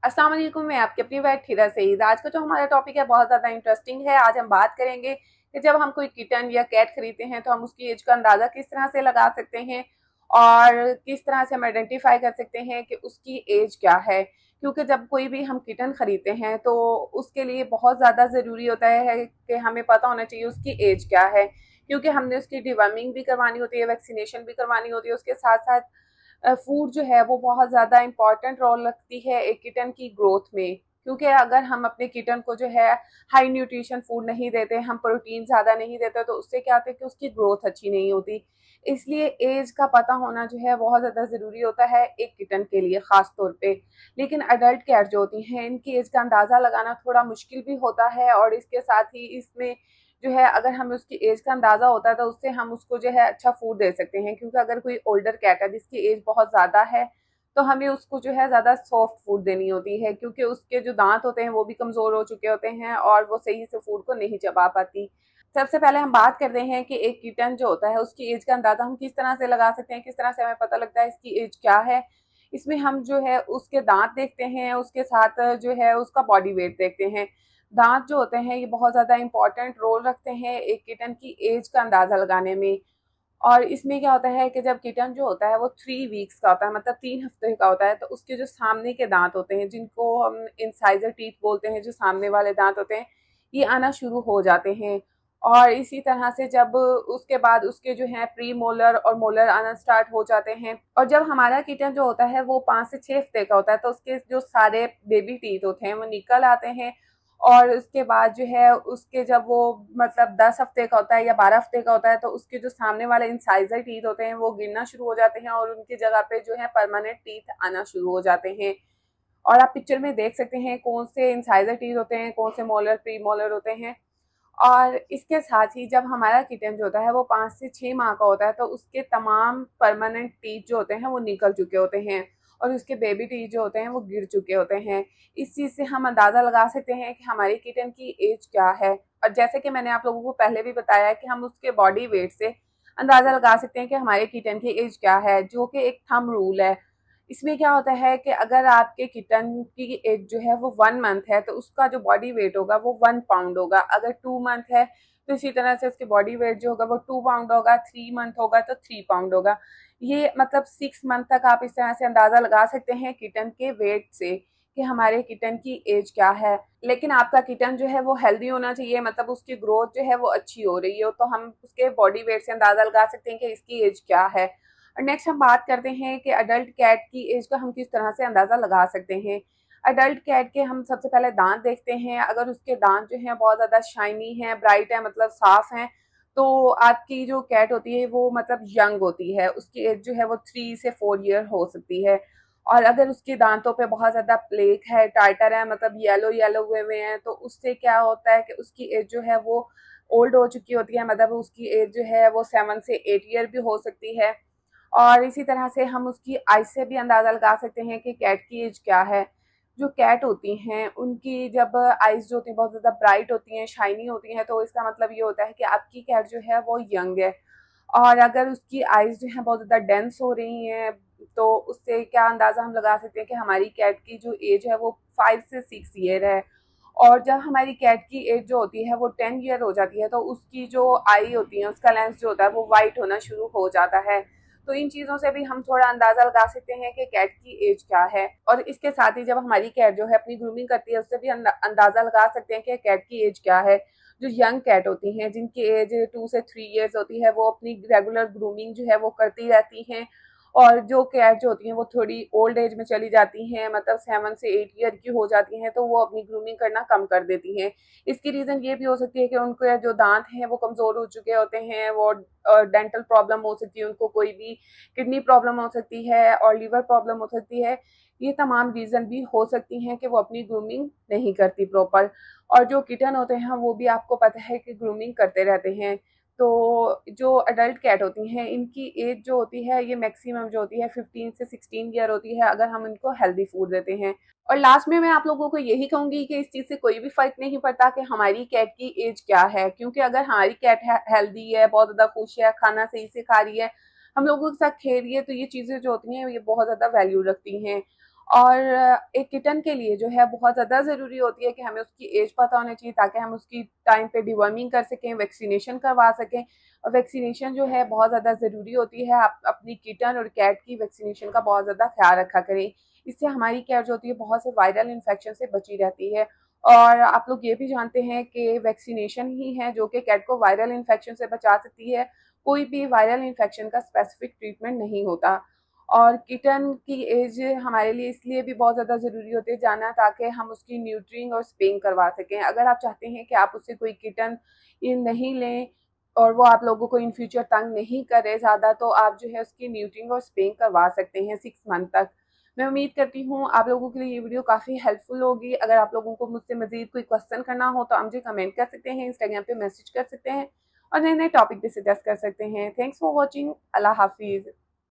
अस्सलाम वालेकुम, मैं आपकी अपनी वेट हिरा सईद। आज का जो हमारा टॉपिक है बहुत ज़्यादा इंटरेस्टिंग है। आज हम बात करेंगे कि जब हम कोई किटन या कैट खरीदते हैं तो हम उसकी एज का अंदाज़ा किस तरह से लगा सकते हैं और किस तरह से हम आइडेंटिफाई कर सकते हैं कि उसकी एज क्या है। क्योंकि जब कोई भी हम किटन खरीदते हैं तो उसके लिए बहुत ज़्यादा ज़रूरी होता है कि हमें पता होना चाहिए उसकी एज क्या है, क्योंकि हमने उसकी डिवर्मिंग भी करवानी होती है, वैक्सीनेशन भी करवानी होती है। उसके साथ साथ फूड जो है वो बहुत ज़्यादा इम्पॉर्टेंट रोल रखती है एक किटन की ग्रोथ में। क्योंकि अगर हम अपने किटन को जो है हाई न्यूट्रिशन फूड नहीं देते, हम प्रोटीन ज़्यादा नहीं देते, तो उससे क्या होता है कि उसकी ग्रोथ अच्छी नहीं होती। इसलिए एज का पता होना जो है बहुत ज़्यादा ज़रूरी होता है एक किटन के लिए ख़ास तौर पे। लेकिन अडल्ट कैट जो होती हैं इनकी एज का अंदाज़ा लगाना थोड़ा मुश्किल भी होता है, और इसके साथ ही इसमें जो है अगर हमें उसकी एज का अंदाज़ा होता है तो उससे हम उसको जो है अच्छा फूड दे सकते हैं। क्योंकि अगर कोई ओल्डर कैट है जिसकी एज बहुत ज़्यादा है तो हमें उसको जो है ज़्यादा सॉफ्ट फूड देनी होती है, क्योंकि उसके जो दांत होते हैं वो भी कमज़ोर हो चुके होते हैं और वो सही से फूड को नहीं चबा पाती। सबसे पहले हम बात करते हैं कि एक किटन जो होता है उसकी एज का अंदाज़ा हम किस तरह से लगा सकते हैं, किस तरह से हमें पता लगता है इसकी एज क्या है। इसमें हम जो है उसके दांत देखते हैं, उसके साथ जो है उसका बॉडी वेट देखते हैं। दांत जो होते हैं ये बहुत ज़्यादा इंपॉर्टेंट रोल रखते हैं एक किटन की एज का अंदाज़ा लगाने में। और इसमें क्या होता है कि जब किटन जो होता है वो 3 वीक्स का होता है, मतलब 3 हफ्ते का होता है, तो उसके जो सामने के दांत होते हैं जिनको हम इंसाइजर टीथ बोलते हैं, जो सामने वाले दांत होते हैं ये आना शुरू हो जाते हैं। और इसी तरह से जब उसके बाद उसके जो है प्री मोलर और मोलर आना स्टार्ट हो जाते हैं। और जब हमारा किटन जो होता है वो 5 से 6 हफ्ते का होता है तो उसके जो सारे बेबी टीथ होते हैं वो निकल आते हैं। और उसके बाद जो है उसके जब वो मतलब 10 हफ्ते का होता है या 12 हफ्ते का होता है तो उसके जो सामने वाले इंसाइजर टीथ होते हैं वो गिरना शुरू हो जाते हैं और उनकी जगह पे जो है परमानेंट टीथ आना शुरू हो जाते हैं। और आप पिक्चर में देख सकते हैं कौन से इंसाइजर टीथ होते हैं, कौन से मोलर प्री मोलर होते हैं। और इसके साथ ही जब हमारा किटन जो होता है वो 5 से 6 माह का होता है तो उसके तमाम परमानेंट टीथ जो होते हैं वो निकल चुके होते हैं और उसके बेबी टीथ जो होते हैं वो गिर चुके होते हैं। इस चीज़ से हम अंदाज़ा लगा सकते हैं कि हमारी किटन की एज क्या है। और जैसे कि मैंने आप लोगों को पहले भी बताया कि हम उसके बॉडी वेट से अंदाज़ा लगा सकते हैं कि हमारे किटन की एज क्या है, जो कि एक थंब रूल है। इसमें क्या होता है कि अगर आपके किटन की एज जो है वो 1 मंथ है तो उसका जो बॉडी वेट होगा वो 1 पाउंड होगा। अगर 2 मंथ है तो इसी तरह से उसकी बॉडी वेट जो होगा वो 2 पाउंड होगा। 3 मंथ होगा तो 3 पाउंड होगा। ये मतलब 6 मंथ तक आप इस तरह से अंदाज़ा लगा सकते हैं किटन के वेट से कि हमारे किटन की एज क्या है। लेकिन आपका किटन जो है वो हेल्दी होना चाहिए, मतलब उसकी ग्रोथ जो है वो अच्छी हो रही हो, तो हम उसके बॉडी वेट से अंदाज़ा लगा सकते हैं कि इसकी एज क्या है। और नेक्स्ट हम बात करते हैं कि अडल्ट कैट की एज का हम किस तरह से अंदाज़ा लगा सकते हैं। अडल्ट कैट के हम सबसे पहले दांत देखते हैं। अगर उसके दांत जो हैं बहुत ज़्यादा शाइनी हैं, ब्राइट है, मतलब साफ हैं, तो आपकी जो कैट होती है वो मतलब यंग होती है, उसकी एज जो है वो 3 से 4 ईयर हो सकती है। और अगर उसके दांतों पे बहुत ज़्यादा प्लेक है, टार्टर है, मतलब येलो येलो हुए हुए हैं, तो उससे क्या होता है कि उसकी एज जो है वो ओल्ड हो चुकी होती है, मतलब उसकी एज जो है वो 7 से 8 ईयर भी हो सकती है। और इसी तरह से हम उसकी आइज़ से भी अंदाज़ा लगा सकते हैं कि कैट की एज क्या है। जो कैट होती हैं उनकी जब आइज़ जो होती हैं बहुत ज़्यादा ब्राइट होती हैं, शाइनी होती हैं, तो इसका मतलब ये होता है कि आपकी कैट जो है वो यंग है। और अगर उसकी आइज़ जो है बहुत ज़्यादा डेंस हो रही हैं तो उससे क्या अंदाज़ा हम लगा सकते हैं कि हमारी कैट की जो एज है वो 5 से 6 ईयर है। और जब हमारी कैट की एज जो होती है वो 10 ईयर हो जाती है तो उसकी जो आई होती है उसका लेंस जो होता है वो वाइट होना शुरू हो जाता है। तो इन चीज़ों से भी हम थोड़ा अंदाज़ा लगा सकते हैं कि कैट की एज क्या है। और इसके साथ ही जब हमारी कैट जो है अपनी ग्रूमिंग करती है उससे भी अंदाज़ा लगा सकते हैं कि कैट की एज क्या है। जो यंग कैट होती हैं जिनकी एज 2 से 3 ईयर्स होती है वो अपनी रेगुलर ग्रूमिंग जो है वो करती रहती हैं। और जो कैट जो होती हैं वो थोड़ी ओल्ड एज में चली जाती हैं, मतलब 7 से 8 ईयर की हो जाती हैं, तो वो अपनी ग्रूमिंग करना कम कर देती हैं। इसकी रीज़न ये भी हो सकती है कि उनके जो दांत हैं वो कमज़ोर हो चुके होते हैं, वो डेंटल प्रॉब्लम हो सकती है, उनको कोई भी किडनी प्रॉब्लम हो सकती है और लीवर प्रॉब्लम हो सकती है। ये तमाम रीज़न भी हो सकती हैं कि वो अपनी ग्रूमिंग नहीं करती प्रॉपर। और जो किटन होते हैं वो भी आपको पता है कि ग्रूमिंग करते रहते हैं। तो जो अडल्ट कैट होती हैं इनकी एज जो होती है ये मैक्सिमम जो होती है 15 से 16 ईयर होती है, अगर हम इनको हेल्दी फूड देते हैं। और लास्ट में मैं आप लोगों को यही कहूंगी कि इस चीज़ से कोई भी फ़र्क नहीं पड़ता कि हमारी कैट की एज क्या है, क्योंकि अगर हमारी कैट हेल्दी है, बहुत ज़्यादा खुश है, खाना सही से खा रही है, हम लोगों के साथ खेल रही है, तो ये चीज़ें जो होती हैं ये बहुत ज़्यादा वैल्यू रखती हैं। और एक किटन के लिए जो है बहुत ज़्यादा ज़रूरी होती है कि हमें उसकी एज पता होनी चाहिए ताकि हम उसकी टाइम पे डिवर्मिंग कर सकें, वैक्सीनेशन करवा सकें। और वैक्सीनेशन जो है बहुत ज़्यादा ज़रूरी होती है। आप अपनी किटन और कैट की वैक्सीनेशन का बहुत ज़्यादा ख्याल रखा करें। इससे हमारी कैट जो होती है बहुत से वायरल इन्फेक्शन से बची रहती है। और आप लोग ये भी जानते हैं कि वैक्सीनेशन ही है जो कि कैट को वायरल इन्फेक्शन से बचा सकती है। कोई भी वायरल इन्फेक्शन का स्पेसिफिक ट्रीटमेंट नहीं होता। और किटन की एज हमारे लिए इसलिए भी बहुत ज़्यादा ज़रूरी होती है जानना ताकि हम उसकी न्यूट्रिंग और स्पेइंग करवा सकें। अगर आप चाहते हैं कि आप उससे कोई किटन नहीं लें और वो आप लोगों को इन फ्यूचर तंग नहीं करे ज़्यादा, तो आप जो है उसकी न्यूट्रिंग और स्पेइंग करवा सकते हैं 6 मंथ तक। मैं उम्मीद करती हूँ आप लोगों के लिए ये वीडियो काफ़ी हेल्पफुल होगी। अगर आप लोगों को मुझसे मज़ीद कोई क्वेश्चन करना हो तो आप मुझे कमेंट कर सकते हैं, इंस्टाग्राम पे मैसेज कर सकते हैं और नए-नए टॉपिक भी सजेस्ट कर सकते हैं। Thanks for watching. अल्लाह हाफ़िज़।